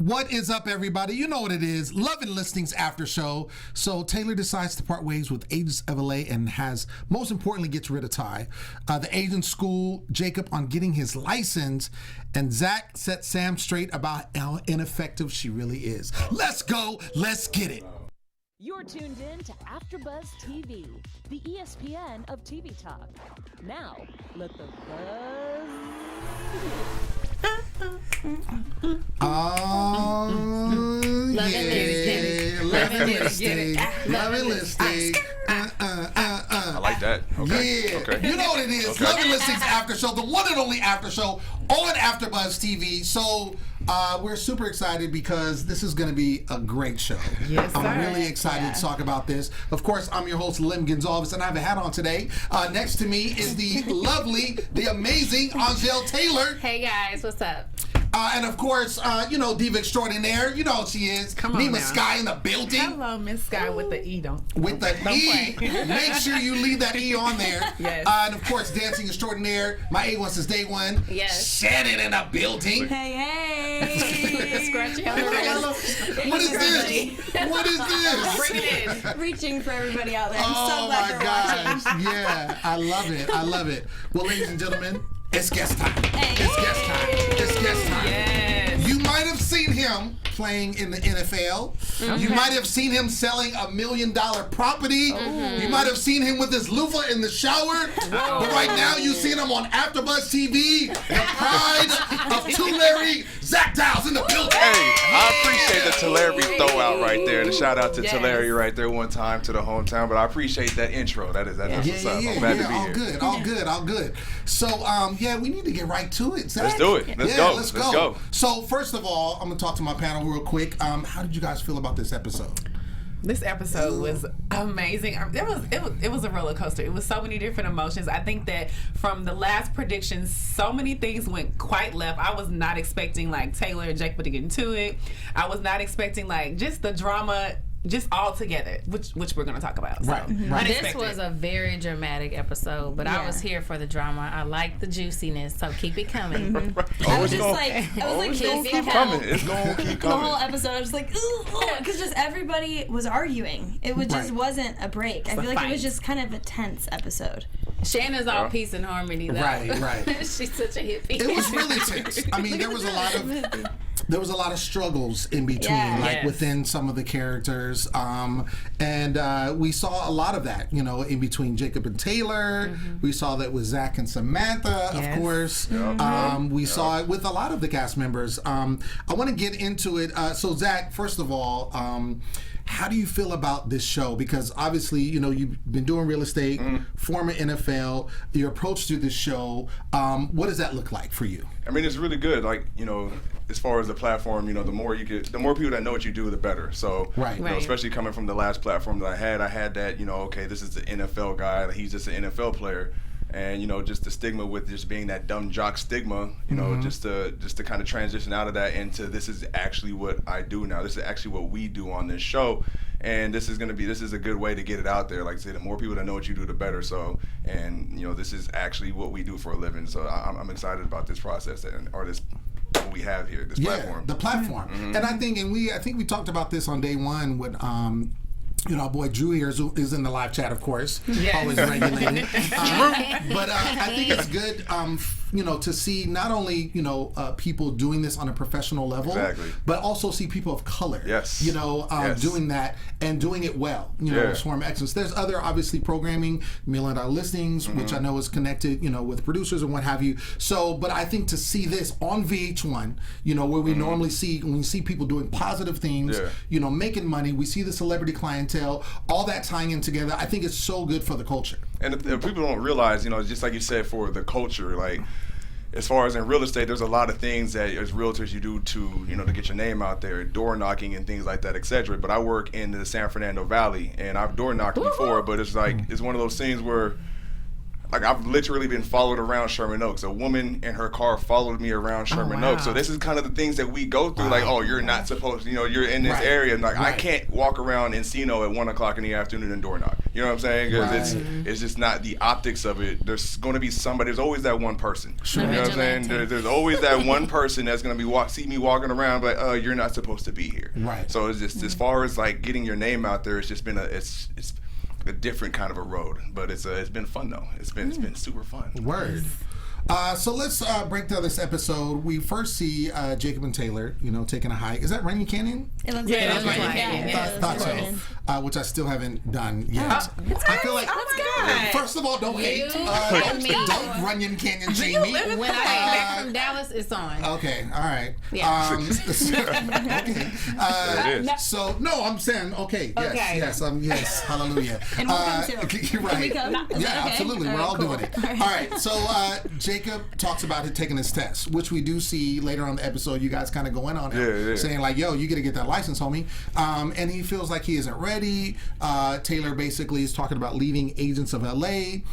What is up, everybody? You know what it is. Love and Listings after show. So Taylor decides to part ways with agents of LA and has, most importantly, gets rid of Ty. The agents school Jacob on getting his license, and Zac sets Sam straight about how ineffective she really is. Let's go. Let's get it. You're tuned in to AfterBuzz TV, the ESPN of TV talk. Now, let the buzz Love and Listings. I like that. Okay. Yeah. Okay. You know what it is. Okay. Love and Listings after show, the one and only after show on AfterBuzz TV. So we're super excited because this is going to be a great show. Yes, I'm sir. really excited to talk about this. Of course, I'm your host, Lem Gonsavles, and I have a hat on today. Next to me is the lovely, the amazing Angele Taylor. Hey guys, what's up? And of course, diva extraordinaire. You know who she is. Come on Neema now. Skye in the building. Hello, Miss Skye with the E. Don't E. play. Make sure you leave that E on there. Yes. And of course, dancing extraordinaire. My A1 since day one. Yes. Shannon in the building. Hey. Scratchy on the wrist. What is this? What is this? Bring it in. Reaching for everybody out there. I'm Oh so glad my you're gosh. watching. Yeah, I love it. I love it. Well, ladies and gentlemen, it's guest time. Hey. It's guest time. It's guest time. Yes. You might have seen him playing in the NFL. You might have seen him selling $1 million property. You might have seen him with his loofah in the shower. But right now, you've seen him on AfterBuzz TV. The pride of Tulare, Zac Diles in the building. Hey, I appreciate the Tulare throw out right there. The shout out to Yes. Tulare right there one time to the hometown. But I appreciate that intro. That's what's up. I'm glad to be all here. good, all good, all good. So, we need to get right to it, Zac. Let's do it. Let's go. Let's go. So, first of all, I'm gonna talk to my panel real quick. How did you guys feel about this episode? This episode was amazing. It was a roller coaster. It was so many different emotions. I think that from the last predictions, so many things went quite left. I was not expecting like Taylor and Jacob to get into it. I was not expecting like just the drama. Just all together, which we're gonna talk about. Right, So, right. This unexpected. was a very dramatic episode, but I was here for the drama. I like the juiciness, so keep it coming. I was just like, It's gonna this keep coming. It's gonna keep the whole coming. episode. I was like, ooh, because just everybody was arguing. It was just Right. wasn't a break. I a feel like it fight. was just kind of a tense episode. Shannon's all peace and harmony though. Right. She's such a hippie. It was really tense. I mean, there was a lot of struggles in between, Yeah. like Yes. within some of the characters, and we saw a lot of that, in between Jacob and Taylor. We saw that with Zac and Samantha, Yes. of course. We saw it with a lot of the cast members. I want to get into it. So, Zac, first of all, how do you feel about this show? Because obviously, you've been doing real estate, former NFL, your approach to this show. What does that look like for you? I mean, it's really good. Like, as far as the platform, the more people that know what you do, the better. So, Right. especially coming from the last platform that I had that, okay, this is the NFL guy, he's just an NFL player. And, just the stigma with just being that dumb jock stigma, just to kind of transition out of that into this is actually what I do now. This is actually what we do on this show. And this is a good way to get it out there. Like I say, the more people that know what you do, the better. So, and, this is actually what we do for a living. So I'm excited about this process or this what we have here, this platform. The platform. And I think we talked about this on day one with our boy Drew here is in the live chat, of course, always regulated. But I think it's good, to see not only people doing this on a professional level, Exactly. but also see people of color, Yes. doing that and doing it well. As form of excellence. There's other obviously programming, $1 Million Listings, which I know is connected, with producers and what have you. So, but I think to see this on VH1, where we normally see when we see people doing positive things, making money, we see the celebrity clientele, all that tying in together. I think it's so good for the culture. And if people don't realize, just like you said, for the culture, like as far as in real estate, there's a lot of things that as realtors you do to, to get your name out there, door knocking and things like that, etc. But I work in the San Fernando Valley, and I've door knocked before, but it's like, it's one of those things where, like I've literally been followed around Sherman Oaks. A woman in her car followed me around Sherman Oaks. So this is kind of the things that we go through. Like, oh, you're not supposed to, you're in this area. And like, I can't walk around Encino at 1 o'clock in the afternoon and door knock. You know what I'm saying? Because it's just not the optics of it. There's going to be somebody. There's always that one person. Sure. You know what I'm saying? There's always that one person that's going to be see me walking around, but you're not supposed to be here. Right. So it's just as far as like getting your name out there, it's just been it's a different kind of a road, but it's been fun though. It's been super fun. Word. So let's break down this episode. We first see Jacob and Taylor, taking a hike. Is that Runyon Canyon? It looks Yeah, like Runyon Canyon. Thought so. Which I still haven't done yet. I feel like, first of all, don't hate. Don't Runyon Canyon shame me. When I get back from Dallas, it's on. Okay, all right. Yeah. Okay. So no, I'm saying okay. Yes, yes. Hallelujah. And we'll come too. You're right. Can we come? Is Yeah, that okay? absolutely. We're all doing it. All right. So Jacob talks about it taking his test, which we do see later on in the episode. You guys kind of go in on it, saying like, "Yo, you got to get that license, homie." And he feels like he isn't ready. Taylor basically is talking about leaving Agents of LA,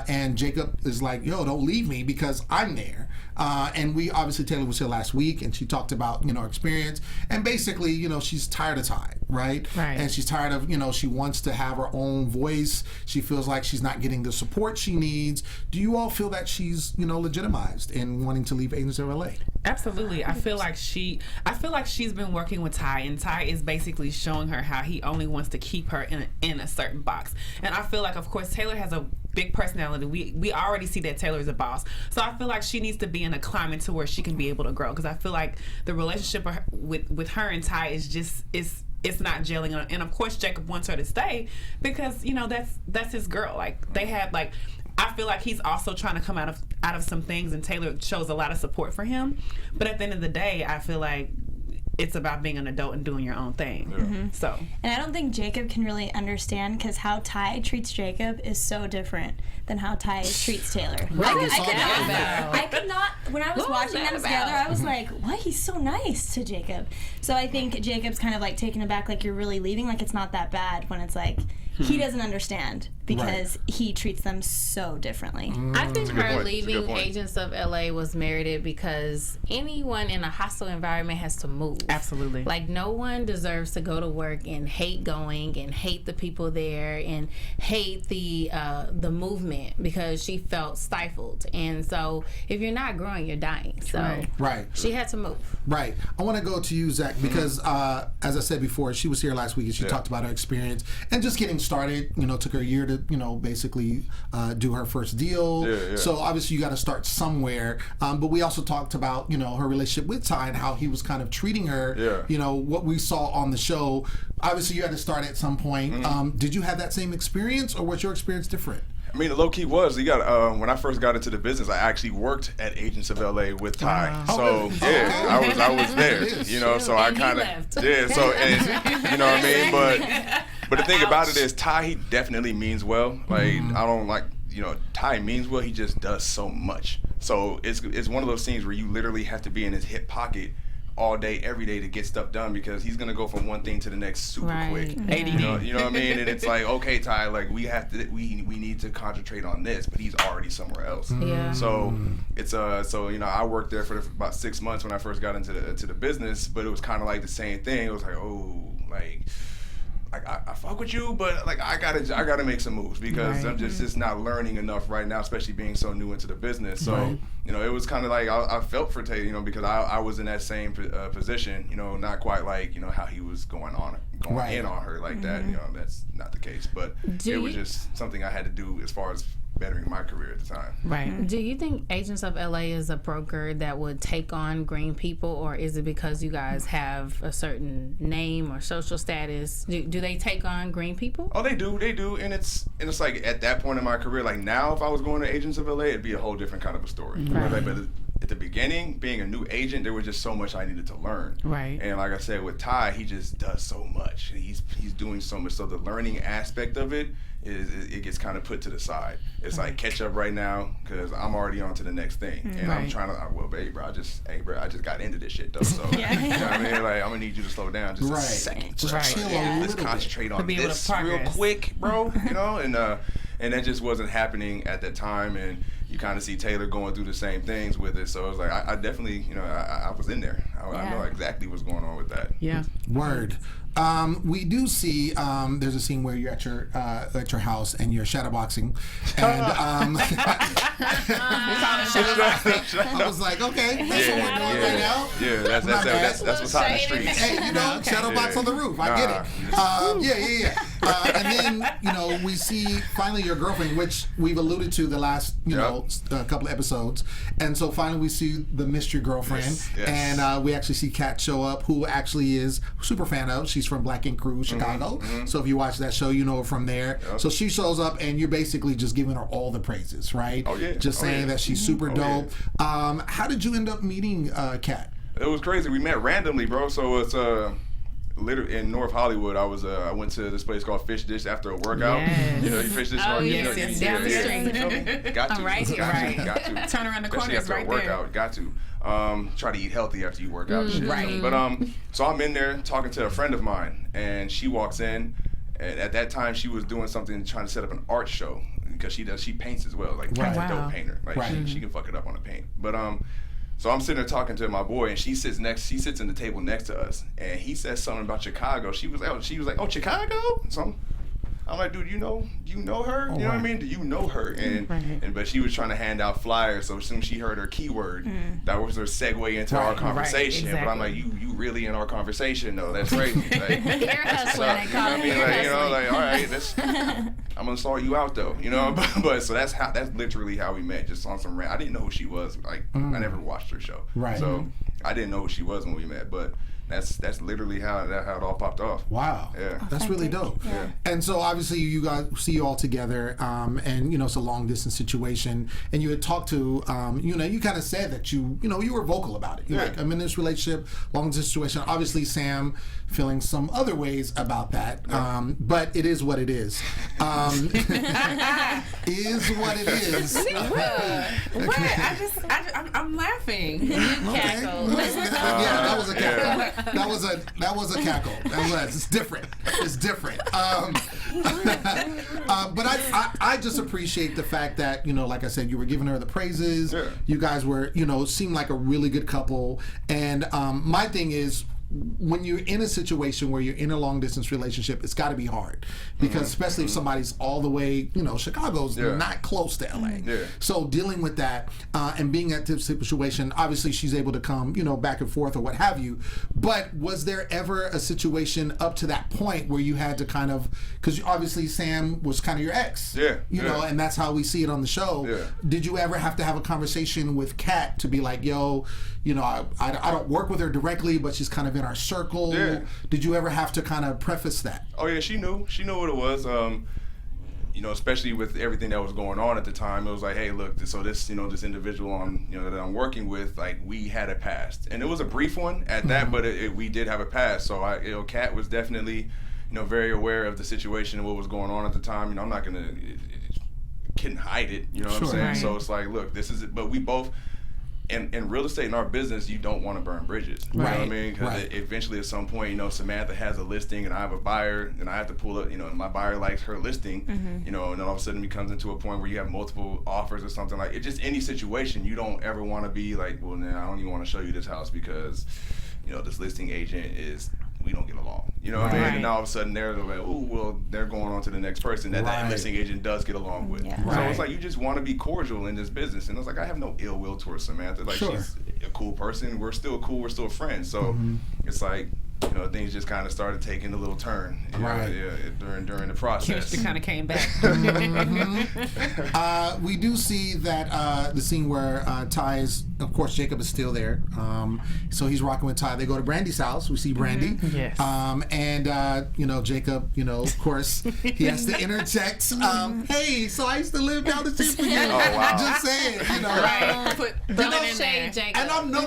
and Jacob is like, "Yo, don't leave me because I'm there." And we obviously, Taylor was here last week, and she talked about her experience, and basically she's tired of Ty, right? And she's tired of she wants to have her own voice. She feels like she's not getting the support she needs. Do you all feel that she's legitimized in wanting to leave Agents of LA? Absolutely. I feel like she's been working with Ty, and Ty is basically showing her how he only wants to keep her in a certain box. And I feel like, of course, Taylor has a big personality. We already see that Taylor is a boss. So I feel like she needs to be in a climate to where she can be able to grow, because I feel like the relationship with her and Ty is just it's not gelling. And of course Jacob wants her to stay because that's his girl. Like they have I feel like he's also trying to come out of some things, and Taylor shows a lot of support for him. But at the end of the day, I feel like it's about being an adult and doing your own thing. Yeah. So, and I don't think Jacob can really understand, because how Ty treats Jacob is so different than how Ty treats Taylor. I could not. When I was watching them together, I was like, "What? He's so nice to Jacob." So I think Jacob's kind of like taken aback, like you're really leaving, like it's not that bad, when it's like he doesn't understand because he treats them so differently. I think her leaving Agents of LA was merited because anyone in a hostile environment has to move. Absolutely. Like no one deserves to go to work and hate going and hate the people there and hate the movement, because she felt stifled. And so if you're not growing, you're dying. So she had to move. Right. I want to go to you, Zach, because as I said before, she was here last week and she talked about her experience and just getting started. Took her a year to basically do her first deal. So obviously you got to start somewhere. But we also talked about her relationship with Ty and how he was kind of treating her. What we saw on the show. Obviously you had to start at some point. Did you have that same experience, or was your experience different? I mean, the low key was when I first got into the business, I actually worked at Agents of LA with Ty. So I was there. So I kind of So and you know what I mean. But the thing about it is, Ty, he definitely means well. Like I don't like Ty means well. He just does so much. So it's one of those things where you literally have to be in his hip pocket all day, every day to get stuff done, because he's gonna go from one thing to the next super quick. ADD. You know what I mean? And it's like, okay, Ty, like we need to concentrate on this, but he's already somewhere else. So it's I worked there for about 6 months when I first got into the business, but it was kind of like the same thing. It was like, I fuck with you, but like I gotta make some moves, because I'm just not learning enough right now, especially being so new into the business. So it was kind of like I felt for Taylor, because I was in that same position, not quite like how he was going in on her like that. That's not the case, but it was just something I had to do as far as bettering my career at the time. Right. Do you think Agents of LA is a broker that would take on green people, or is it because you guys have a certain name or social status? Do they take on green people? Oh, they do, and it's like at that point in my career, like now, if I was going to Agents of LA, it'd be a whole different kind of a story. But at the beginning, being a new agent, there was just so much I needed to learn. Right. And like I said, with Ty, he just does so much. He's doing so much. So the learning aspect of it it gets kind of put to the side. It's like catch up right now, because I'm already on to the next thing, and I'm trying to. Babe, bro, I just got into this shit though. So you know what I mean? Like I'm gonna need you to slow down just a second. Just chill a Let's little concentrate bit. on this real quick, bro. and that just wasn't happening at that time. And you kind of see Taylor going through the same things with it. So it was like, I definitely, you know, I was in there. I know exactly what's going on with that. Yeah. Word. We do see there's a scene where you're at your house and you're shadowboxing, and I was like, okay, that's what we're doing right now. Yeah, that's what's hot in the streets. Hey, you know, shadowbox on the roof. I get it. And then, you know, we see finally your girlfriend, which we've alluded to the last, you know, couple of episodes, and so finally we see the mystery girlfriend, yes. and we actually see Kat show up, who actually is a super fan of. She's from Black Ink Crew, Chicago. So if you watch that show, you know her from there. So she shows up, and you're basically just giving her all the praises, right? Oh yeah. Just saying that she's super dope. Yeah. How did you end up meeting Kat? It was crazy. We met randomly, bro. So it's literally in North Hollywood. I went to this place called Fish Dish after a workout. Yes. You know, you Fish Dish. Oh, you yes, know, yes, down the street. Got to. I'm right here, got right. to. Turn around the corner, Especially it's after right a workout. Got to. Try to eat healthy after you work out and shit. Right. But so I'm in there talking to a friend of mine, and she walks in, and at that time she was doing something, trying to set up an art show, because she paints as well, like she's a dope painter, like she can fuck it up on the paint. But so I'm sitting there talking to my boy, and she sits in the table next to us, and he says something about Chicago. She was like, oh, Chicago? So I'm like, dude, you know her? You know what I mean? Do you know her? And but she was trying to hand out flyers, so as soon as she heard her keyword, that was her segue into our conversation. Exactly. But I'm like, you really in our conversation though? That's crazy. Like, You're hustling. you know what I mean? Like, you know, like, all right, I'm gonna start you out though, you know. But so that's literally how we met, just on some rant. I didn't know who she was. Like, I never watched her show, Right. So I didn't know who she was when we met, but. That's literally how it all popped off. Wow. Yeah. That's really dope. Yeah. And so obviously you guys see you all together, and you know, it's a long distance situation, and you had talked to, you know, you kind of said that you were vocal about it. You're like, I'm in this relationship, long distance situation. Obviously Sam feeling some other ways about that, but it is what it is. Is what it is. What? I'm laughing. Cackle. Yeah, that was a cackle. That was a cackle. It's different. It's different. But I just appreciate the fact that, you know, like I said, you were giving her the praises. Yeah. You guys were, you know, seemed like a really good couple. And my thing is, when you're in a situation where you're in a long distance relationship, it's got to be hard, because especially if somebody's all the way, you know, Chicago's not close to LA. So dealing with that and being at this situation, obviously she's able to come, you know, back and forth or what have you. But was there ever a situation up to that point where you had to kind of, because obviously Sam was kind of your ex, you know, and that's how we see it on the show. Did you ever have to have a conversation with Kat to be like, yo, you know, I don't work with her directly, but she's kind of in our circle. Did you ever have to kind of preface that? Oh yeah, she knew what it was. You know, especially with everything that was going on at the time, it was like, hey, look, so this, you know, this individual that I'm working with, like, we had a past, and it was a brief one at that, but we did have a past. So Kat was definitely, you know, very aware of the situation and what was going on at the time. You know, I'm not gonna couldn't hide it. You know what I'm saying? So it's like, look, this is it. But we both. In real estate, in our business, you don't want to burn bridges. You know what I mean? Because eventually, at some point, you know, Samantha has a listing and I have a buyer, and I have to pull up, you know, and my buyer likes her listing, you know, and then all of a sudden it comes into a point where you have multiple offers or something like it. Just any situation, you don't ever want to be like, well, nah, I don't even want to show you this house because, you know, this listing agent we don't get along. You know what I mean? And all of a sudden they're like, oh, well, they're going on to the next person that listing agent does get along with. So it's like, you just want to be cordial in this business. And it's like, I have no ill will towards Samantha. Like, she's a cool person. We're still cool. We're still friends. So it's like, you know, things just kind of started taking a little turn. During the process. Chemistry kind of came back. We do see that the scene where Ty is, of course, Jacob is still there. So he's rocking with Ty. They go to Brandy's house. We see Brandy. Yes. And, you know, Jacob, you know, of course, he has to interject. Hey, so I used to live down the street from you. Oh, wow. Just saying, you know. Throw it in shade, there. Jacob. And I'm no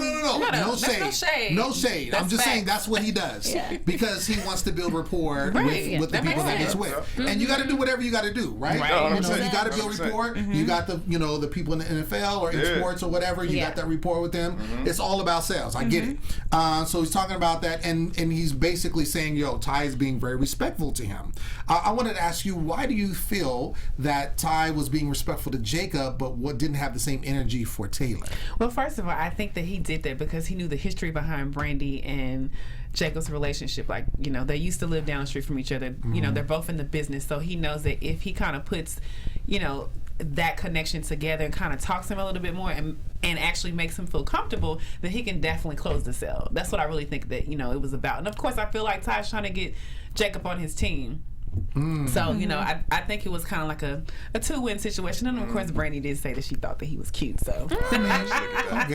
shade. No shade. No shade. I'm just saying that's what he does. does because he wants to build rapport with the people that he's with. And you got to do whatever you got to do, right? You know, you got to build rapport. You got the people in the NFL or in sports or whatever. You got that rapport with them. It's all about sales. I get it. So he's talking about that, and he's basically saying, yo, Ty is being very respectful to him. I wanted to ask you, why do you feel that Ty was being respectful to Jacob, but didn't have the same energy for Taylor? Well, first of all, I think that he did that because he knew the history behind Brandy and Jacob's relationship. Like, you know, they used to live down the street from each other. You know, they're both in the business, so he knows that if he kind of puts, you know, that connection together and kind of talks to him a little bit more and actually makes him feel comfortable, then he can definitely close the sale. That's what I really think that, you know, it was about. And of course, I feel like Ty's trying to get Jacob on his team. So, you know, I think it was kind of like a two-win situation. And of course, Brandy did say that she thought that he was cute. So, I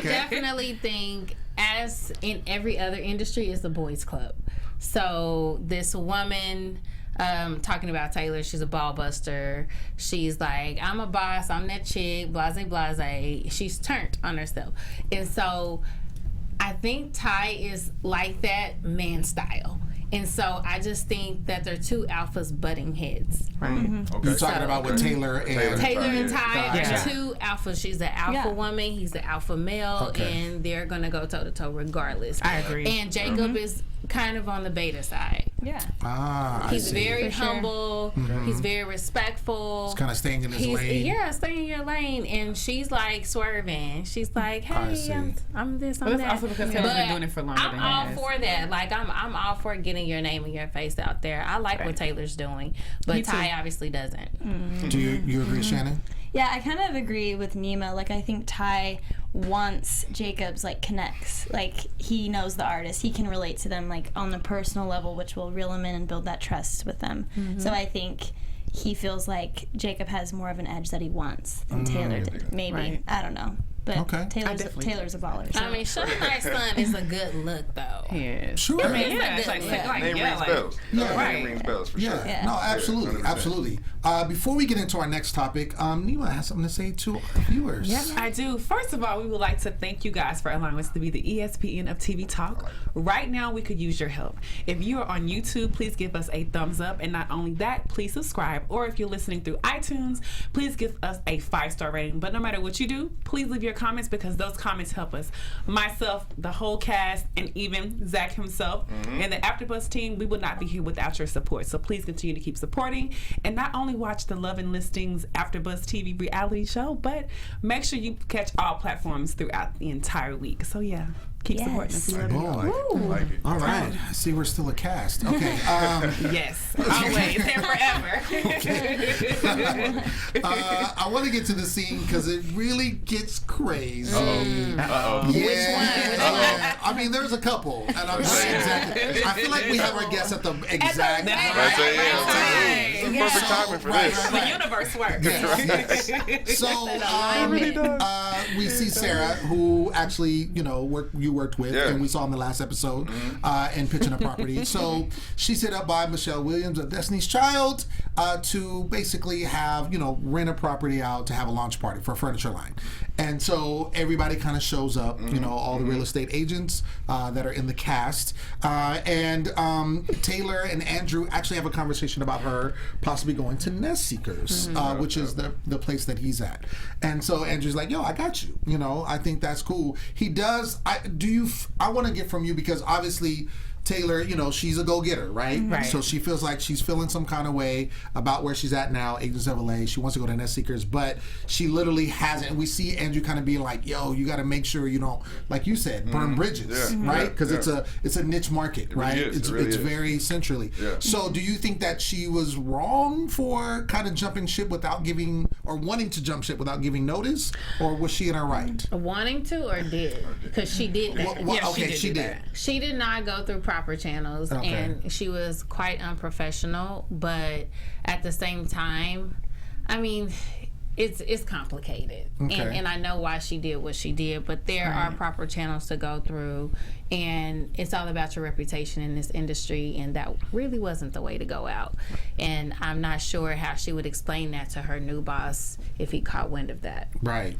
definitely think, as in every other industry, is the boys' club. So this woman talking about Taylor, she's a ball buster. She's like, I'm a boss, I'm that chick, blase blase. She's turned on herself. And so I think Ty is like that, man style. And so I just think that they're two alphas butting heads. Right. You're talking about with Taylor and Ty are two alphas. She's the alpha woman, he's the alpha male, and they're going to go toe to toe regardless. I agree. And Jacob is kind of on the beta side. He's very humble. He's very respectful. He's kind of staying in his lane. Yeah, staying in your lane. And she's like swerving. She's like, hey, I'm this, I'm that. That's also because Taylor's been doing it for longer than he has. I'm all for that. Like, I'm all for getting your name and your face out there. I like what Taylor's doing. But Ty obviously doesn't. Do you agree, Shannon? Yeah, I kind of agree with Neema. Like, I think Ty once Jacob's like connects, like he knows the artist, he can relate to them like on the personal level, which will reel him in and build that trust with them. So I think he feels like Jacob has more of an edge that he wants than Taylor did. Maybe I don't know. But Taylor's a baller. So. I mean, Suge Knight's son is a good look, though. Yeah. Sure. I mean, Name rings bells. Name rings bells for sure. No, absolutely, absolutely. Before we get into our next topic, Neema has something to say to our viewers. Yes, I do. First of all, we would like to thank you guys for allowing us to be the ESPN of TV Talk. Right now, we could use your help. If you are on YouTube, please give us a thumbs up. And not only that, please subscribe. Or if you're listening through iTunes, please give us a 5-star rating. But no matter what you do, please leave your comments because those comments help us. Myself, the whole cast, and even Zac himself, and the AfterBuzz team, we would not be here without your support. So please continue to keep supporting. And not only watch the Love and Listings AfterBuzz TV reality show, but make sure you catch all platforms throughout the entire week. So yeah, keep supporting us. We love you. Like it. All right. I see we're still a cast. Okay. Yes, always and forever. I want to get to the scene because it really gets crazy. Uh-oh. Yeah. Which one? I mean, there's a couple, and I'm saying exactly. I feel like we have our guests at the exact It's the perfect timing for this. The universe works. Yes. So we see Sarah, who actually, you worked with, and we saw in the last episode, in pitching a property. So she's hit up by Michelle Williams of Destiny's Child to basically have, rent a property out to have a launch party for a furniture line. And so everybody kind of shows up, all the real estate agents that are in the cast. And Taylor and Andrew actually have a conversation about her possibly going to Nest Seekers, which is the place that he's at. And so Andrew's like, yo, I got you. I think that's cool. He does. I want to get from you because obviously Taylor, she's a go-getter, right? Right. So she feels like she's feeling some kind of way about where she's at now, Agents of LA. She wants to go to Nest Seekers, but she literally hasn't. And we see Andrew kind of being like, yo, you got to make sure you don't, like you said, burn bridges, right? Because it's a niche market, right? It's very centrally. Yeah. So do you think that she was wrong for kind of jumping ship without giving, or wanting to jump ship without giving notice? Or was she in her right? Wanting to or did? Because she did that. She did. She did not go through proper channels, and she was quite unprofessional, but at the same time, I mean, it's complicated, Okay. and I know why she did what she did, but there are proper channels to go through, and it's all about your reputation in this industry, and that really wasn't the way to go out. And I'm not sure how she would explain that to her new boss if he caught wind of that. Right.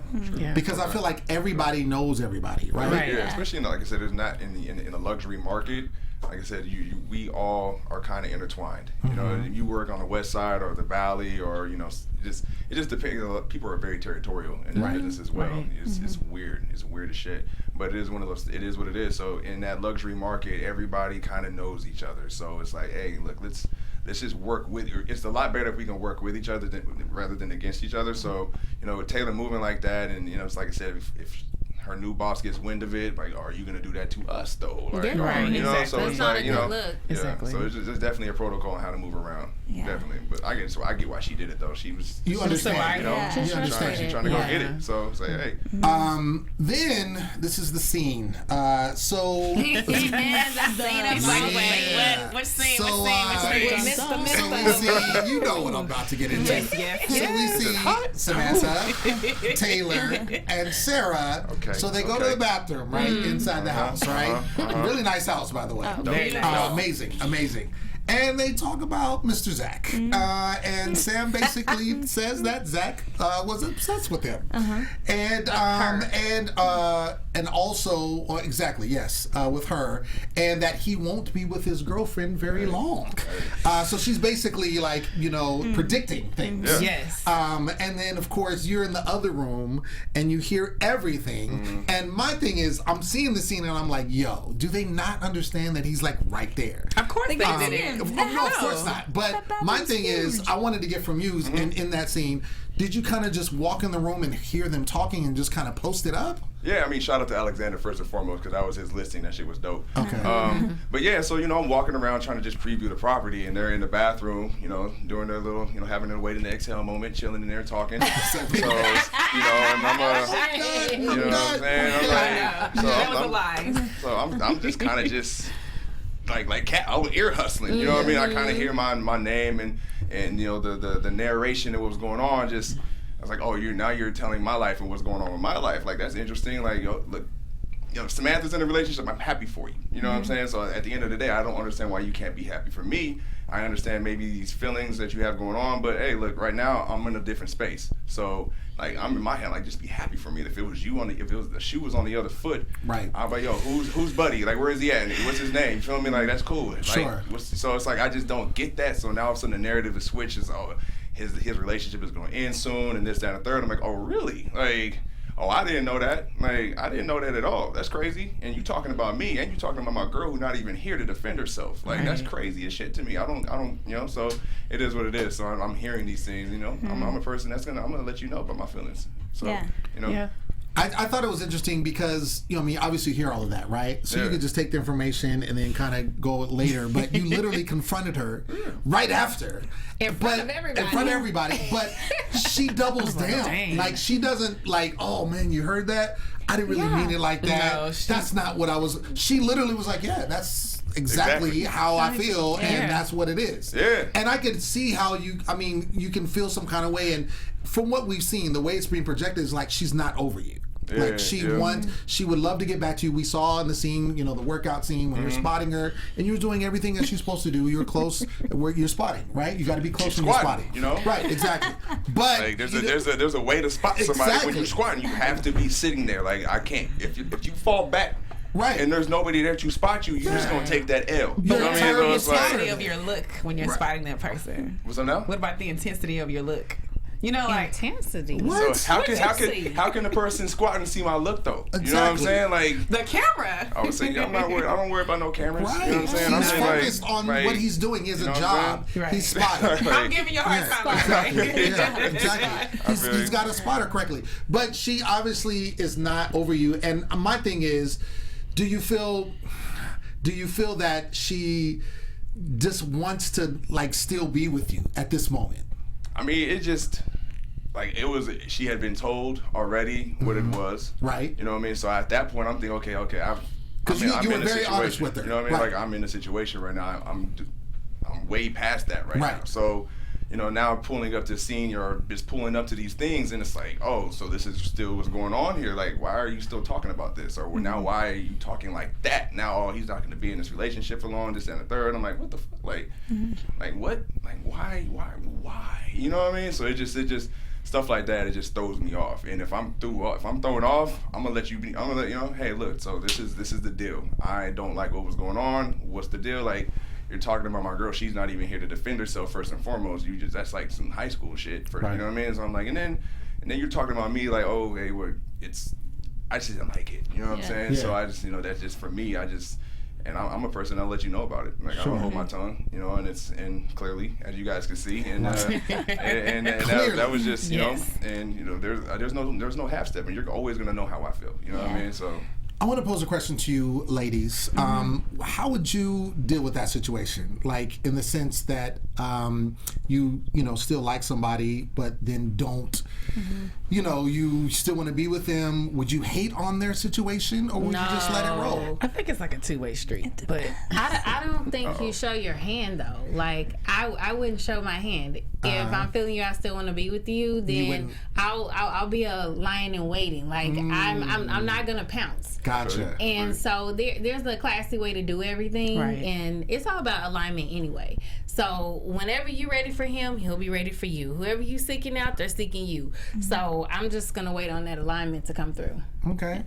Because I feel like everybody knows everybody, right? Yeah, especially like I said, it's not in the luxury market. Like I said, we all are kind of intertwined. You know, you work on the West Side or the Valley, or it just depends. People are very territorial in this business as well. Right. It's weird. It's weird as shit. But it is one of those. It is what it is. So in that luxury market, everybody kind of knows each other. So it's like, hey, look, let's just work with. It's a lot better if we can work with each other rather than against each other. So with Taylor moving like that, and it's like I said, if her new boss gets wind of it, like, are you gonna do that to us though? Like, Yeah, right. Exactly. So it's not like, a good look. Yeah, Exactly. so it's definitely a protocol on how to move around. Yeah. Definitely, but I get why she did it though. She was You understand. she's You understand. trying to go get it. So it's like, hey, Then this is the scene. So Which scene? So, we see, you know what I'm about to get into. So we see Samantha, Taylor, and Sarah. Okay, So they go to the bathroom, right, inside the house, right? Really nice house, by the way. Very nice. Amazing. And they talk about Mr. Zac. And Sam basically says that Zac was obsessed with him. And also, exactly, yes, with her. And that he won't be with his girlfriend very long. So she's basically like, predicting things. Yes. And then, of course, you're in the other room and you hear everything. And my thing is, I'm seeing the scene and I'm like, yo, do they not understand that he's like right there? Of course they did. No, of course not. But my thing is, I wanted to get from you in that scene. Did you kind of just walk in the room and hear them talking and just kind of post it up? Yeah, I mean, shout out to Alexander first and foremost, because that was his listing. That shit was dope. Okay. But yeah, so I'm walking around trying to just preview the property, and they're in the bathroom, doing their little, having their wait and exhale moment, chilling in there talking. So, and I'm, you know what I'm saying? I'm like, That was a lie. So I'm just kind of just like cat, I was ear hustling. You know what I mean? I kind of hear my name and the narration of what was going on. Just I was like, oh, you're telling my life and what's going on with my life. Like, that's interesting. Like, look, Samantha's in a relationship. I'm happy for you. You know what I'm saying? So at the end of the day, I don't understand why you can't be happy for me. I understand maybe these feelings that you have going on, but hey, look, right now I'm in a different space. So like, I'm in my head, like, just be happy for me. If it was the shoe was on the other foot, right? I'm like, yo, who's buddy? Like, where is he at? What's his name? You feel me? Like, that's cool. Like, sure. So it's like, I just don't get that. So now all of a sudden the narrative is switches. Oh, his relationship is going to end soon, and this, that, and the third. I'm like, oh, really? Like, oh, I didn't know that. Like, I didn't know that at all. That's crazy. And you talking about me, and you talking about my girl who's not even here to defend herself. Like, that's crazy as shit to me. I don't, so it is what it is. So I'm hearing these things, I'm a person I'm gonna let you know about my feelings. So, Yeah. I thought it was interesting because, obviously you hear all of that, right? So you could just take the information and then kind of go later, but you literally confronted her right after. In front of everybody. But she doubles down. Dang. Like, she doesn't like, oh man, you heard that? I didn't really mean it like that. No, that's not what I was. She literally was like, yeah, that's exactly how I feel, and that's what it is. Yeah. And I could see how you can feel some kind of way, and from what we've seen, the way it's being projected is like she's not over you. Like, she would love to get back to you. We saw in the scene, the workout scene when you're spotting her, and you were doing everything that she's supposed to do. You were close where you're spotting, right? You got to be close when you're spotting, Right, exactly. But like, there's a way to spot somebody when you're squatting. You have to be sitting there. Like, I can't. If you fall back. Right. And there's nobody there to spot you, you're just going to take that L. But what what's I mean? the intensity of your look when you're spotting that person? What's up now? What about the intensity of your look? Like intensity. What? So how can the person squatting see my look though? Exactly. You know what I'm saying? Like, the camera. I would say, I'm not worried. I don't worry about no cameras. Right. You know what I'm saying? He's I'm focused on what he's doing. He has a job. He's spotting. I'm giving you a hard time. Exactly. He's got to spot her correctly. But she obviously is not over you. And my thing is, do you feel that she just wants to still be with you at this moment? I mean, it just she had been told already what it was. Right. You know what I mean? So at that point, I'm thinking, okay, I'm you were in a very honest situation. with her. You know what I mean? Right. Like, I'm in a situation right now. I'm way past that right now. So, you know, now pulling up to the scene or just pulling up to these things, and it's like, oh, so this is still what's going on here. Like, why are you still talking about this? Or now, why are you talking like that? Now, oh, he's not going to be in this relationship for long, this and the third. I'm like, what the fuck? Like, like what? Like, why? You know what I mean? So it just stuff like that. It just throws me off. And if I'm throwing off, I'm gonna let you be. I'm gonna let you know, hey, look. So this is the deal. I don't like what was going on. What's the deal? Like, you're talking about my girl, she's not even here to defend herself first and foremost. That's like some high school shit first, you know what I mean? So I'm like, and then you're talking about me like, oh, hey, I just didn't like it, you know what I'm saying? So I just, you know, that's just for me. And I'm a person that'll let you know about it. Like, I don't hold my tongue, you know, and clearly, as you guys can see, and that was just, you know, and you know, there's no half step, and you're always gonna know how I feel, you know what I mean? So. I want to pose a question to you, ladies. How would you deal with that situation? Like, in the sense that you know, still like somebody, but then don't, you know, you still want to be with them. Would you hate on their situation, or would you just let it roll? I think it's like a two-way street. But I don't think you show your hand, though. Like, I wouldn't show my hand. If I'm feeling you, I still want to be with you, then I'll be a lion in waiting. Like, I'm not gonna pounce. Gotcha. And so there's a classy way to do everything, and it's all about alignment anyway. So whenever you're ready for him, he'll be ready for you. Whoever you seeking out, they're seeking you. So I'm just gonna wait on that alignment to come through. Okay.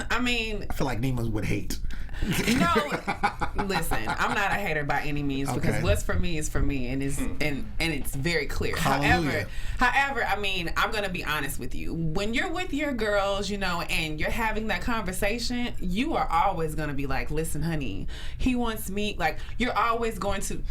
I mean, I feel like Neema would hate. No, listen, I'm not a hater by any means, because what's for me is for me, and it's very clear. Hallelujah. However, I mean, I'm gonna be honest with you. When you're with your girls, you know, and you're having that conversation, you are always gonna be like, listen, honey, he wants me. Like, you're always going to.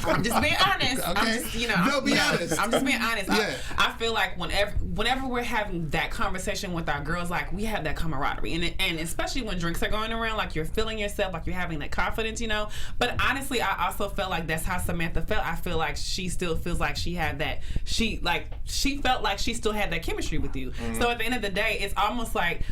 I'm just being honest. Honest. I'm just being honest. Yeah. I feel like whenever we're having that conversation with our girls, like, we have that camaraderie, and especially when drinks are going around, like, you're feeling yourself, like, you're having that confidence, you know. But honestly, I also felt like that's how Samantha felt. I feel like she still feels like she had that. She felt like she still had that chemistry with you. So at the end of the day, it's almost like,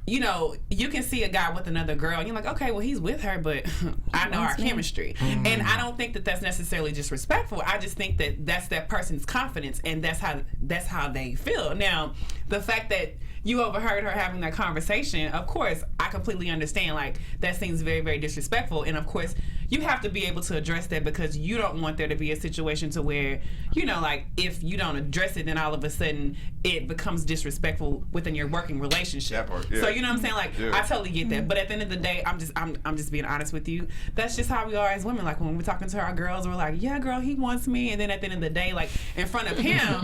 you know, you can see a guy with another girl, and you're like, okay, well, he's with her, but I know our chemistry. And I don't think that that's necessarily disrespectful. I just think that that's that person's confidence, and that's how they feel. Now, the fact that you overheard her having that conversation, of course, I completely understand. Like, that seems very, very disrespectful. And of course, you have to be able to address that, because you don't want there to be a situation to where, you know, like, if you don't address it, then all of a sudden it becomes disrespectful within your working relationship. That part, yeah. So, you know what I'm saying? Like, I totally get that. But at the end of the day, I'm just being honest with you. That's just how we are as women. Like, when we're talking to our girls, we're like, yeah, girl, he wants me. And then at the end of the day, like, in front of him,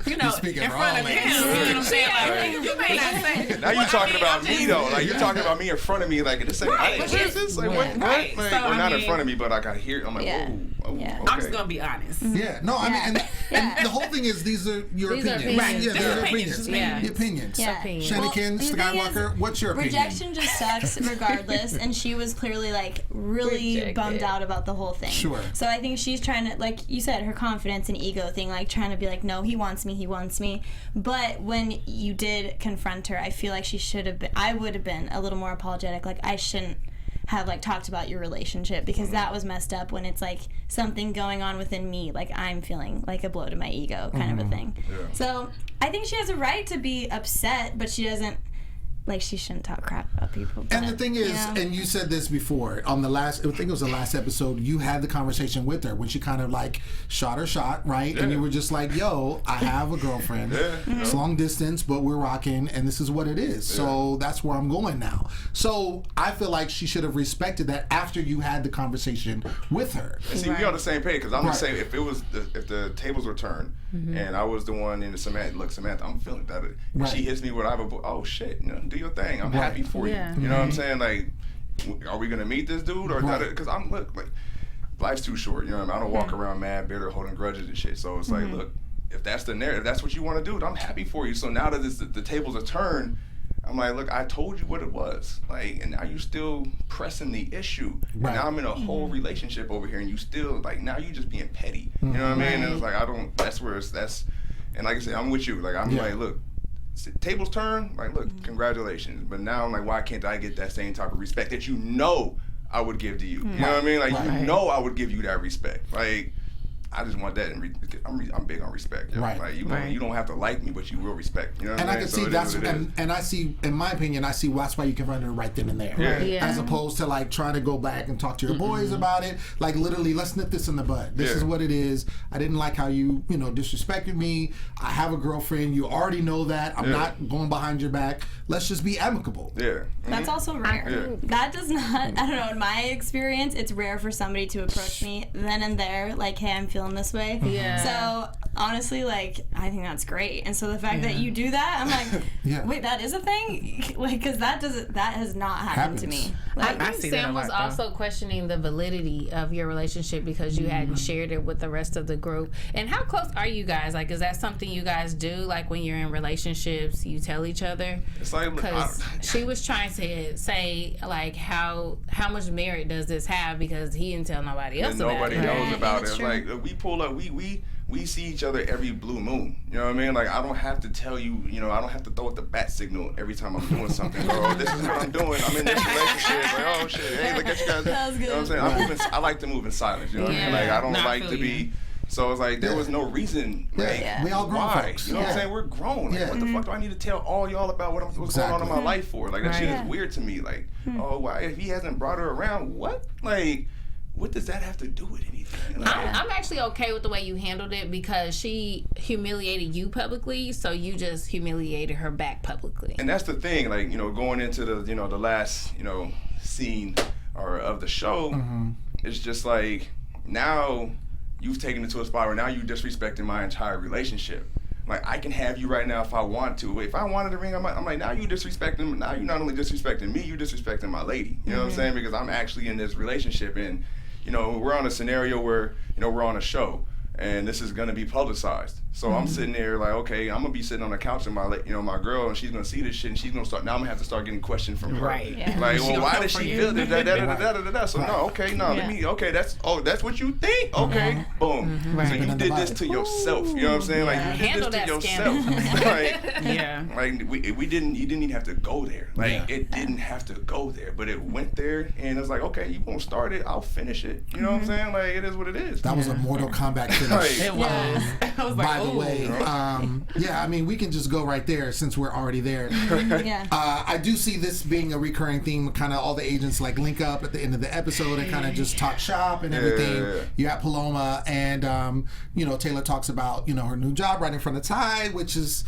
you know, in front of him, you know what I'm saying? Like, you may not say. Now you're talking about me, though. Like, you're talking about me in front of me. Like, this ain't, I didn't hear this. Like, what? Like, So, or not in front of me, but I got to hear it. I'm like, oh, okay. I'm just going to be honest. Yeah, no, I mean, and the whole thing is, these are your opinions. Right. Yeah, these are Opinions. opinions. Yeah. The opinions. Yeah. Shanikin, the thing Skywalker, is, what's your opinion? Rejection just sucks regardless, and she was clearly like really Rejected. bummed out about the whole thing. Sure. So I think she's trying to, like you said, her confidence and ego thing, like trying to be like, no, he wants me. But when you did confront her, I feel like I would have been a little more apologetic. Like, I shouldn't have like talked about your relationship, because that was messed up when it's like something going on within me, like I'm feeling like a blow to my ego kind of a thing. So I think she has a right to be upset, but she doesn't, like, she shouldn't talk crap about people. And the thing is, and you said this before on the last, I think it was the last episode, you had the conversation with her when she kind of like shot her shot, right? And you were just like, yo, I have a girlfriend. It's long distance, but we're rocking, and this is what it is. So that's where I'm going now. So I feel like she should have respected that after you had the conversation with her. And see, we on the same page, because I'm just saying, if the tables were turned, and I was the one in the Samantha, I'm feeling better. And she hits me with, oh shit, you know, do your thing. I'm happy for you. You know what I'm saying? Like, are we gonna meet this dude or not? Because like, life's too short. You know what I mean? I don't walk around mad, bitter, holding grudges and shit. So it's like, look, if that's the narrative, that's what you want to do, I'm happy for you. So now that the tables are turned, I'm like, look, I told you what it was. Like, and now you still pressing the issue. Right. Now I'm in a whole relationship over here, and you still, like, now you just being petty. You know what I mean? And it's like, and like I said, I'm with you. Like, I'm like, look, tables turn, like, look, congratulations. But now I'm like, why can't I get that same type of respect that you know I would give to you? You know what I mean? Like, you know I would give you that respect. Like, I just want that. I'm big on respect. You know? Right. Like you don't have to like me, but you will respect. You know what and I can mean? see So that's and I see, in my opinion, I see that's why you can run it right then and there. As opposed to like trying to go back and talk to your boys about it. Like literally, let's nip this in the bud. This is what it is. I didn't like how you disrespected me. I have a girlfriend. You already know that. I'm not going behind your back. Let's just be amicable. Yeah. That's also rare. That does not, I don't know, in my experience, it's rare for somebody to approach me then and there, like, hey, I'm feeling this way. Yeah. So, honestly, like, I think that's great. And so the fact that you do that, I'm like, wait, that is a thing? Like, because that has not happened to me. Like, I think Sam was also questioning the validity of your relationship because you hadn't shared it with the rest of the group. And how close are you guys? Like, is that something you guys do? Like, when you're in relationships, you tell each other? It's like, because she was trying to say, like, how much merit does this have because he didn't tell nobody else about it. Nobody knows about it. It's like, we pull up, we see each other every blue moon. You know what I mean? Like, I don't have to tell you, I don't have to throw out the bat signal every time I'm doing something. Oh, this is what I'm doing. I'm in this relationship. Like, oh, shit. Hey, look at you guys. That was good. You know what I'm saying? I like to move in silence. You know what I mean? Like, I don't like to be... So it's like, there was no reason. Like, we all grown folks. You know what I'm saying? We're grown. Like, what the fuck do I need to tell all y'all about what's going on in my life for? Like, that shit is weird to me. Like, oh, why? If he hasn't brought her around, what? Like, what does that have to do with anything? Like, I'm actually okay with the way you handled it because she humiliated you publicly, so you just humiliated her back publicly. And that's the thing, like, going into the, the last, scene of the show, it's just like, now you've taken it to a spot where now you're disrespecting my entire relationship. Like, I can have you right now if I want to. If I wanted to ring, I'm like, now you disrespecting, now you're not only disrespecting me, you're disrespecting my lady. You know what I'm saying? Because I'm actually in this relationship, and we're on a scenario where, we're on a show, and this is gonna be publicized. So I'm sitting there like, okay, I'm gonna be sitting on the couch with my, my girl, and she's gonna see this shit, and she's gonna start. Now I'm gonna have to start getting questioned from her. Right. Yeah. Like, well, why does she feel this? So let me. Okay, that's what you think. Okay, boom. So you did this to yourself. You know what I'm saying? Like, you did this to yourself. Like, we didn't. You didn't even have to go there. Like, it didn't have to go there, but it went there, and it's like, okay, you won't start it, I'll finish it. You know what I'm saying? Like, it is what it is. That was a Mortal Kombat finish. It was. I was like, by the way, I mean, we can just go right there since we're already there. I do see this being a recurring theme. Kind of all the agents like link up at the end of the episode and kind of just talk shop and everything. You got Paloma, and Taylor talks about her new job right in front of Ty, which is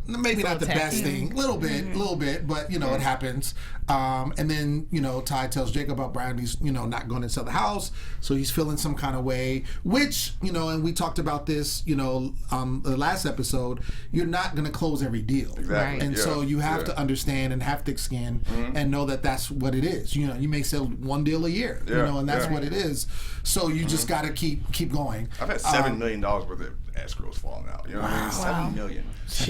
maybe not the best thing. Little bit, but it happens. And then Ty tells Jacob about Brandy's not going to sell the house, so he's feeling some kind of way, which and we talked about this the last episode. You're not going to close every deal, exactly. And so you have to understand and have thick skin and know that that's what it is. You may sell one deal a year, and that's what it is. So you just got to keep going. I've had $7 million worth of escrows falling out. You know what I mean? $7 million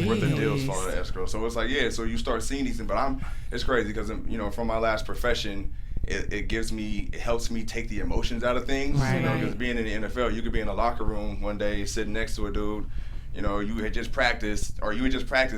worth of deals falling out of escrow. So it's like, so you start seeing these things. But it's crazy because from my last profession, it helps me take the emotions out of things. Because being in the NFL, you could be in a locker room one day sitting next to a dude. You had just practiced,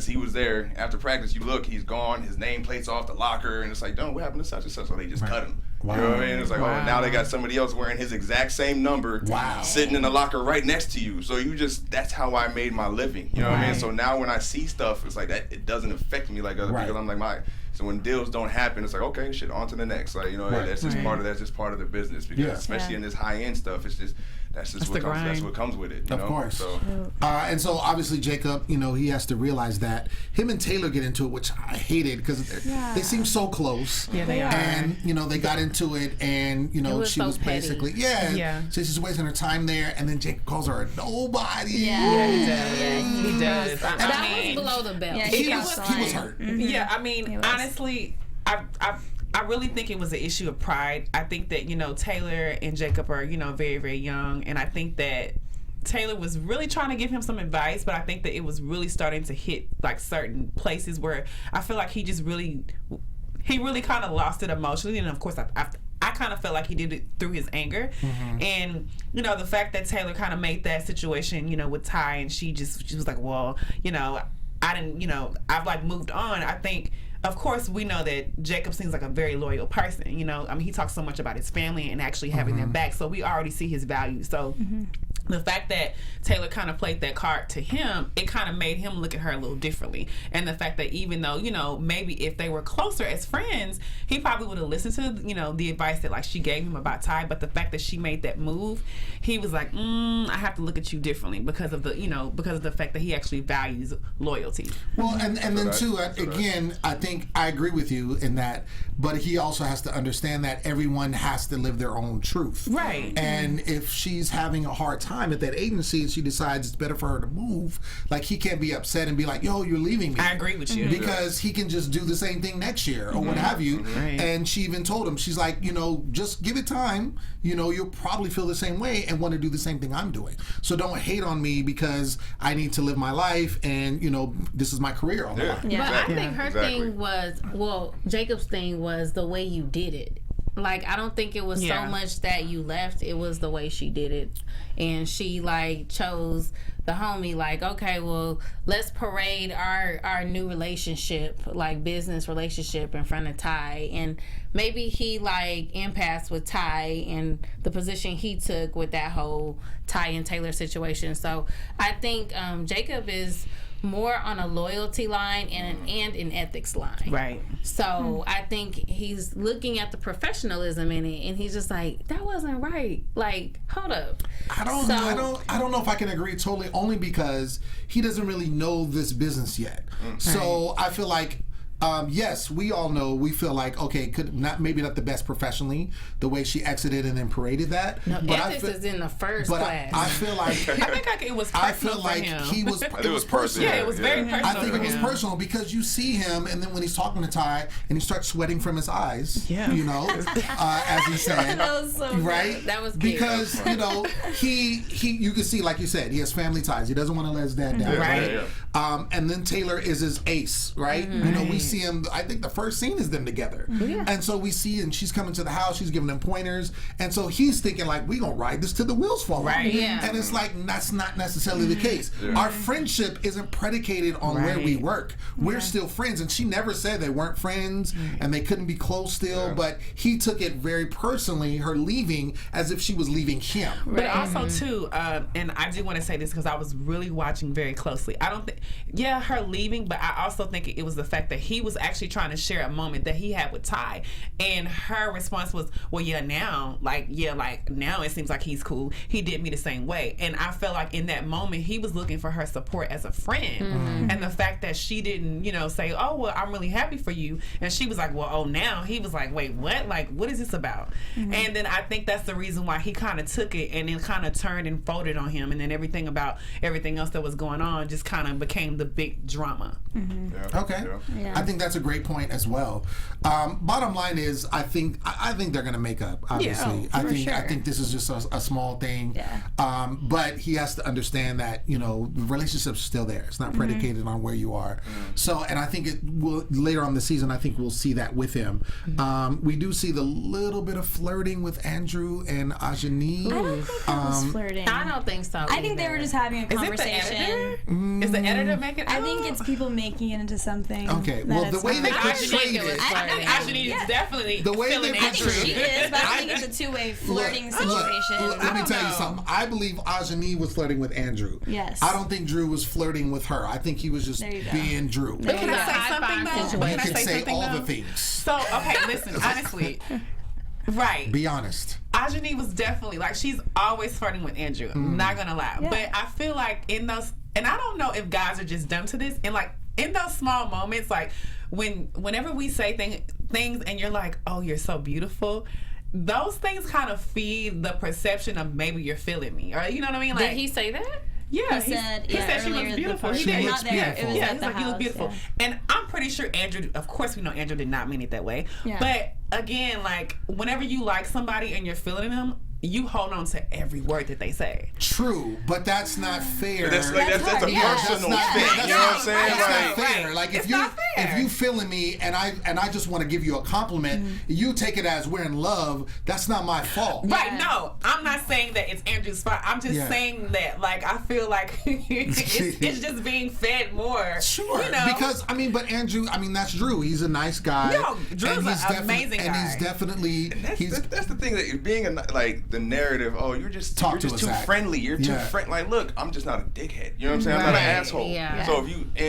he was there. After practice, you look, he's gone, his nameplate's off the locker, and it's like, what happened to such and such? So they just cut him. Wow. You know what I mean? It's like, now they got somebody else wearing his exact same number, sitting in the locker right next to you. So that's how I made my living. You know what I mean? So now when I see stuff, it's like that, it doesn't affect me like other people. I'm like, so when deals don't happen, it's like, okay, shit, on to the next. Like, that's just part of the business. Because especially in this high end stuff, it's just, that's what comes with it. Of course. So. And so obviously Jacob, he has to realize that. Him and Taylor get into it, which I hated because they seem so close. Yeah, they are. And they got into it, and she was basically so she's wasting her time there, and then Jacob calls her a nobody. He does. That was below the belt. Yeah, he was hurt. Yeah, I mean, honestly, I really think it was an issue of pride. I think that, Taylor and Jacob are, very, very young. And I think that Taylor was really trying to give him some advice, but I think that it was really starting to hit like certain places where I feel like he really kind of lost it emotionally. And of course, I kind of felt like he did it through his anger. And, the fact that Taylor kind of made that situation, with Ty, and she was like, well, I didn't, I've like moved on. I think of course, we know that Jacob seems like a very loyal person. You know, I mean, he talks so much about his family and actually having their back, so we already see his value. So the fact that Taylor kind of played that card to him, it kind of made him look at her a little differently. And the fact that even though, you know, maybe if they were closer as friends, he probably would have listened to, you know, the advice that like she gave him about Ty. But the fact that she made that move, he was like, I have to look at you differently because of the, you know, because of the fact that he actually values loyalty. Well, and then too, again, I think I agree with you in that, but he also has to understand that everyone has to live their own truth. Right. And if she's having a hard time at that agency and she decides it's better for her to move, like he can't be upset and be like, yo, you're leaving me. I agree with you. Because he can just do the same thing next year or what have you. Right. And she even told him, she's like, you know, just give it time. You know, you'll probably feel the same way and want to do the same thing I'm doing. So don't hate on me because I need to live my life and, you know, this is my career on the line. But I think her thing was, well, Jacob's thing was the way you did it. Like, I don't think it was so much that you left. It was the way she did it. And she, like, chose the homie, like, okay, well, let's parade our new relationship, like, business relationship in front of Ty. And maybe he, like, impassed with Ty and the position he took with that whole Ty and Taylor situation. So I think Jacob is more on a loyalty line and an ethics line. Right. So I think he's looking at the professionalism in it, and he's just like, that wasn't right. Like, hold up. I don't know if I can agree totally, only because he doesn't really know this business yet. So I feel like, yes, we all know. We feel like, okay, maybe not the best professionally, the way she exited and then paraded that. No, but ethics is in the first class. I feel like I think like it was personal I feel like for him. it was personal. Yeah, it was very personal. I think for it was him. personal because you see him, and then when he's talking to Ty, and he starts sweating from his eyes. Yeah. You know, as he said. That was so right? good. That was cute. Because you know he you can see, like you said, he has family ties. He doesn't want to let his dad down. Right. And then Taylor is his ace, right? You know, we see him. I think the first scene is them together, and so we see, and she's coming to the house. She's giving him pointers, and so he's thinking like, we gonna ride this till the wheels fall off. Right. Yeah. And it's like that's not necessarily the case. Our friendship isn't predicated on where we work. We're still friends, and she never said they weren't friends and they couldn't be close still. But he took it very personally, her leaving, as if she was leaving him. But also too, and I do want to say this because I was really watching very closely. I don't think, her leaving, but I also think it was the fact that he was actually trying to share a moment that he had with Ty, and her response was, well, now it seems like he's cool. He did me the same way, and I felt like in that moment he was looking for her support as a friend, and the fact that she didn't, say, oh well, I'm really happy for you, and she was like, well, oh now, he was like, wait, what? Like, what is this about? And then I think that's the reason why he kind of took it and then kind of turned and folded on him, and then everything else that was going on just kind of became the big drama. Okay. I think that's a great point as well. Bottom line is, I think they're going to make up. Obviously, I think this is just a small thing. But he has to understand that the relationship's still there. It's not predicated on where you are. So, and I think it will later on in the season. I think we'll see that with him. We do see the little bit of flirting with Andrew and Ajani. I don't think it was flirting. I don't think so. I think they were just having a conversation. Is the editor making? I think it's people making it into something. Okay, well, the way they portrayed it, I think Ajani is definitely the way they I think she portrayed is, but I think it's a two-way flirting situation. Let me tell you something. I believe Ajani was flirting with Andrew. Yes. I don't think Drew was flirting with her. I think he was just being Drew. But can I say something though? You can say all the things. So, okay, listen, honestly. Right. Be honest. Ajani was definitely, like, she's always flirting with Andrew. I'm not gonna lie. Yeah. But I feel like in those, and I don't know if guys are just dumb to this, and like in those small moments, like whenever we say things and you're like, oh, you're so beautiful, those things kind of feed the perception of maybe you're feeling me, or you know what I mean? Like, did he say that? Yeah, he said she was beautiful. He did. Not there. It was Yeah, at he's the like, you look house, beautiful. yeah. And I'm pretty sure Andrew, of course we know Andrew did not mean it that way. Yeah. But again, like, whenever you like somebody and you're feeling them, you hold on to every word that they say. True, but that's not fair. That's a personal thing. You know what I'm saying? That's not Like, fair. Like, if It's you not fair. if you feeling me and I just want to give you a compliment, you take it as we're in love. That's not my fault. Right? No, I'm not saying that it's Andrew's fault. I'm just saying that, like, I feel like it's just being fed more. Sure, because but Andrew, that's Drew. He's a nice guy. No, Drew's an amazing guy, and he's definitely. That's the thing that being like the narrative. Oh, you're just too friendly. You're too friendly. Like, look, I'm just not a dickhead. You know what I'm saying? I'm not an asshole. Yeah. So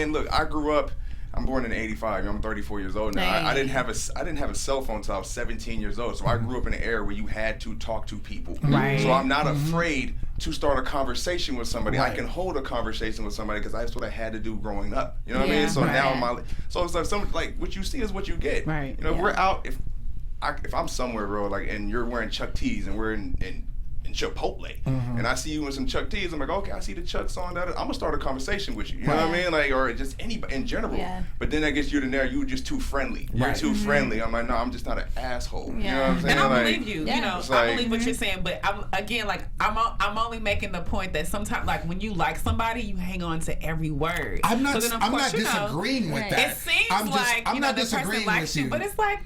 look, I grew up. I'm born in '85. I'm 34 years old now. I didn't have a cell phone until I was 17 years old. So I grew up in an era where you had to talk to people. Right. So I'm not afraid to start a conversation with somebody. I can hold a conversation with somebody because that's what I had to do growing up. You know what I mean? So now it's like what you see is what you get. Right. If we're out, if I'm somewhere, bro, like, and you're wearing Chuck T's and we're in Chipotle, and I see you in some Chuck T's, I'm like, okay, I see the Chucks on that. I'm gonna start a conversation with you. You know what I mean? Like, or just anybody in general. Yeah. But then that gets you to there, you were just too friendly. You're too friendly. I'm like, no, I'm just not an asshole. You know what I'm saying? And I believe you. You know, I believe what you're saying. But I'm only making the point that sometimes, like, when you like somebody, you hang on to every word. I'm not disagreeing with that. It seems I'm not disagreeing the person likes you, but it's like,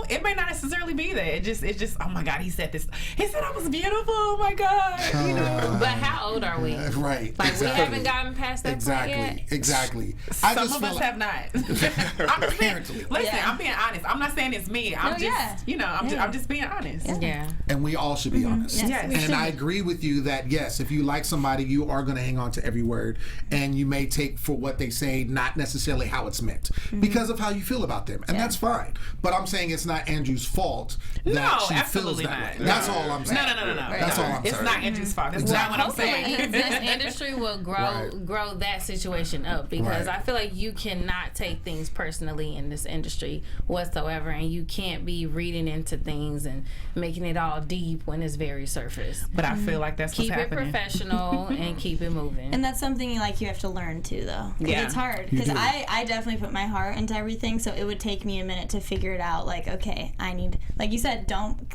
it may not necessarily be that. It's just, oh my God, he said this. He said I was beautiful. Oh my God. But how old are we? Right. Like, we haven't gotten past that point yet? Exactly. Some of us have not. Apparently. Listen, I'm being honest. I'm not saying it's me. I'm just being honest. Yeah. And we all should be honest. Yes. And I agree with you that, yes, if you like somebody, you are going to hang on to every word. And you may take for what they say, not necessarily how it's meant. Because of how you feel about them. And that's fine. But I'm saying it's not Andrew's fault that she feels that way. That's all I'm saying. No. That's all I'm saying. It's not Andrew's fault. That's not what I'm saying. This industry will grow that situation up, because I feel like you cannot take things personally in this industry whatsoever, and you can't be reading into things and making it all deep when it's very surface. But I feel like that's what's happening. Keep it professional and keep it moving. And that's something you have to learn too, though. Yeah. It's hard because I definitely put my heart into everything, so it would take me a minute to figure it out. Like, okay, I need, like you said, don't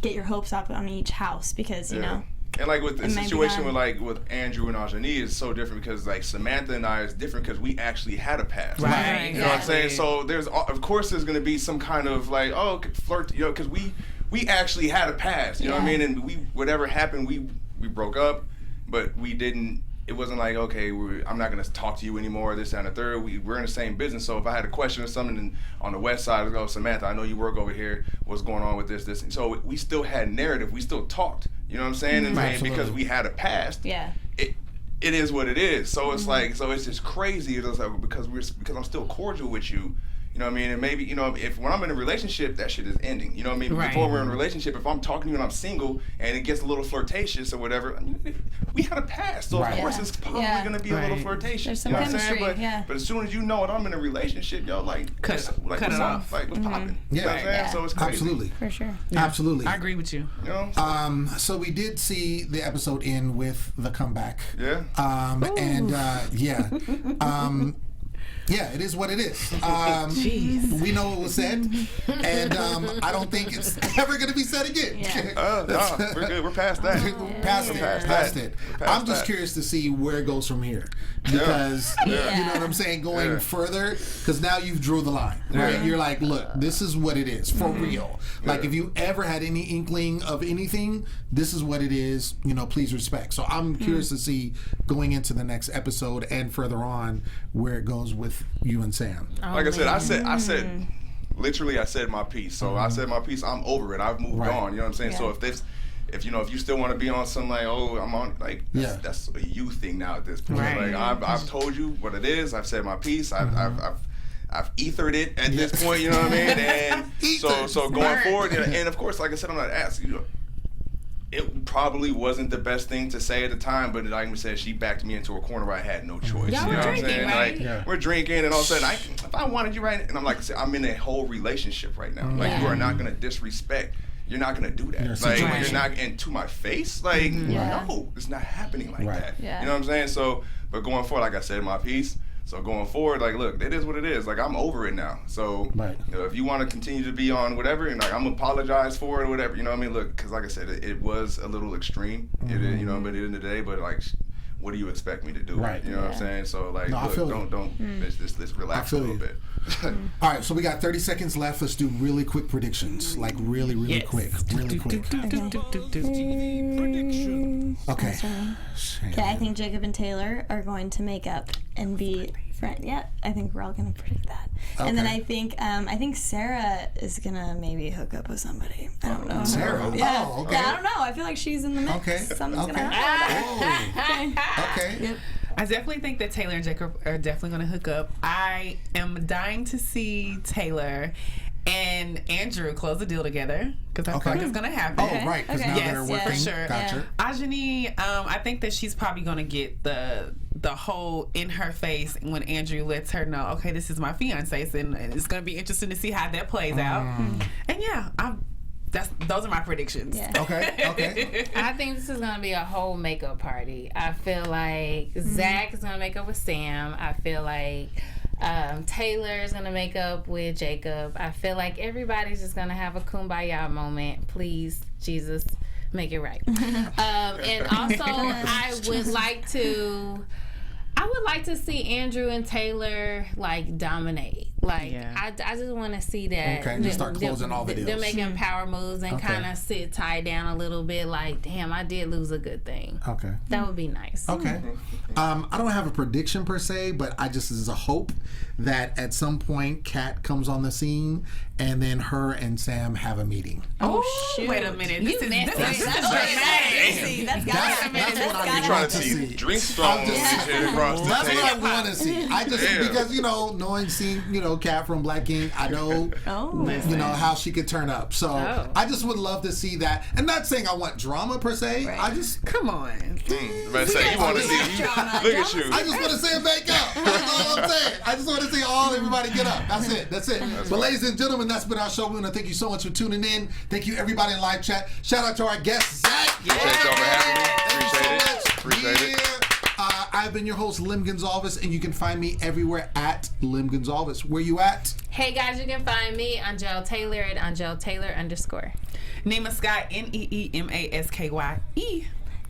get your hopes up on each house, because you know. And like with the situation with Andrew and Ajani is so different, because like Samantha and I is different because we actually had a past. Right. You know what I'm saying? So there's going to be some kind of like, flirt, because we actually had a past. You know what I mean? And whatever happened, we broke up, but we didn't. It wasn't like, okay, I'm not going to talk to you anymore, this, that, and the third. We're in the same business, so if I had a question or something on the west side, I'd go, Samantha, I know you work over here. What's going on with this? And so we still had narrative. We still talked. You know what I'm saying? And because we had a past, it is what it is. So it's like, so it's just crazy. It's like, because I'm still cordial with you. You know what I mean? And maybe, when I'm in a relationship, that shit is ending. You know what I mean? Right. Before we're in a relationship, if I'm talking to you and I'm single and it gets a little flirtatious or whatever, we had a past. So of course it's probably going to be a little flirtatious. There's some chemistry, but as soon as you know it, I'm in a relationship, what's up? Like, what's popping? Yeah. You know what I'm saying? So it's crazy. Absolutely. For sure. Yeah. Absolutely. I agree with you. You know? So we did see the episode end with the comeback. Yeah. Yeah, it is what it is. We know what was said, and I don't think it's ever going to be said again. No, we're good. We're past that. Past it. I'm just curious to see where it goes from here, because you know what I'm saying, going further, because now you've drew the line, right? You're like, look, this is what it is for real. Like, if you ever had any inkling of anything, this is what it is. Please respect. So I'm curious to see going into the next episode and further on where it goes with you and Sam. Like I said, I said literally, I said my piece. So I said my piece. I'm over it. I've moved on. You know what I'm saying? So if you still want to be on some like, I'm on, like, that's a you thing now at this point. Like, I've told you what it is. I've said my piece. I've ethered it at this point. You know what I mean? And so going forward, and of course, like I said, I'm not asking. It probably wasn't the best thing to say at the time, but like I said, she backed me into a corner where I had no choice. Y'all you know were what I'm drinking, saying? right? Like, we're drinking, and all of a sudden, if I wanted you right, and I'm like I said, I'm in a whole relationship right now. Like, you are not gonna disrespect. You're not gonna do that. Like, you're not, and to my face, like, no, it's not happening like that. Yeah. You know what I'm saying? So, but going forward, like I said in my piece. So going forward, like, look, it is what it is. Like, I'm over it now. So, if you want to continue to be on whatever, and like, I'm gonna apologize for it or whatever. You know what I mean? Look, because like I said, it was a little extreme. It, but at the end of the day, but like, what do you expect me to do? Right. You know what I'm saying? So like, No, I look, feel you. don't let's relax a feel little you. bit. All right, so we got 30 seconds left. Let's do really quick predictions. Like really quick. Really quick. Okay. Okay, I think Jacob and Taylor are going to make up and be friends. Yeah, I think we're all going to predict that. And then I think Sarah is going to maybe hook up with somebody. I don't know. Sarah? Yeah. Oh, okay. Yeah, I don't know. I feel like she's in the mix. Okay. Something's Okay. going to happen. Okay. Yep. I definitely think that Taylor and Jacob are definitely going to hook up. I am dying to see Taylor and Andrew close the deal together because I feel like it's going to happen. Oh, right, because now they're working. For sure. Gotcha. Ajani, I think that she's probably going to get the whole in her face when Andrew lets her know, okay, this is my fiance, and it's going to be interesting to see how that plays out. And yeah, those are my predictions. Yeah. Okay. I think this is gonna be a whole makeup party. I feel like Zac is gonna make up with Sam. I feel like Taylor is gonna make up with Jacob. I feel like everybody's just gonna have a kumbaya moment. Please, Jesus, make it right. And also, I would like to see Andrew and Taylor like dominate. Like I just want to see that. Okay, just start closing all the deals. They're making power moves and kind of sit tied down a little bit. Like, damn, I did lose a good thing. Okay. That would be nice. Okay. I don't have a prediction per se, but I just as a hope that at some point Kat comes on the scene and then her and Sam have a meeting. Oh, shoot. Wait a minute. This is That's what I Trying want to to see see. drink strong across the That's table. what I want to see. I just because seeing Kat from Black King, I know how she could turn up. So I just would love to see that. And not saying I want drama per se. Right. I just come on. But say you want to see look at you. I just want to see it make up. That's all I'm saying. I just want to see everybody get up. That's it. But ladies and gentlemen, that's been our show. We want to thank you so much for tuning in. Thank you everybody in live chat. Shout out to our guest Zac. Appreciate y'all for having me. Appreciate it. I've been your host, Lem Gonsavles, and you can find me everywhere at Lem Gonsavles. Where you at? Hey guys, you can find me, Angele Taylor, at Angele Taylor _. Neema Skye, NeemaSkye.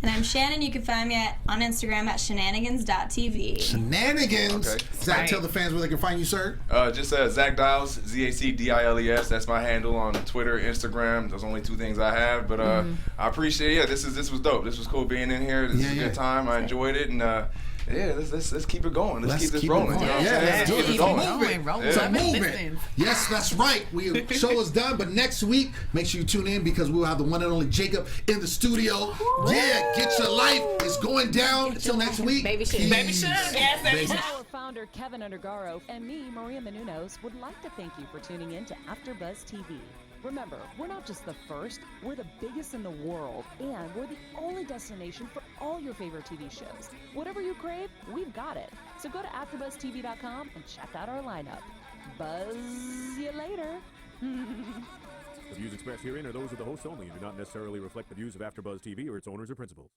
And I'm Shannon. You can find me on Instagram at shenanigans.tv. Shenanigans. Okay. Zach, tell the fans where they can find you, sir. Just Zac Diles, ZACDILES. That's my handle on Twitter, Instagram. Those are only two things I have. But I appreciate it. Yeah, this was dope. This was cool being in here. This was a good time. I enjoyed it. And let's keep it going. Let's keep this rolling. You know what I'm saying? Let's do it. Keep it going. It's a movement. Yes, that's right. Show is done, but next week, make sure you tune in because we'll have the one and only Jacob in the studio. Yeah, get your life. It's going down. Until next week. Baby Suge. Peace. Baby Suge. Yes, baby Our founder Kevin Undergaro and me, Maria Menounos, would like to thank you for tuning in to AfterBuzz TV. Remember, we're not just the first, we're the biggest in the world, and we're the only destination for all your favorite TV shows. Whatever you crave, we've got it. So go to AfterBuzzTV.com and check out our lineup. Buzz you later. The views expressed herein are those of the hosts only and do not necessarily reflect the views of AfterBuzz TV or its owners or principals.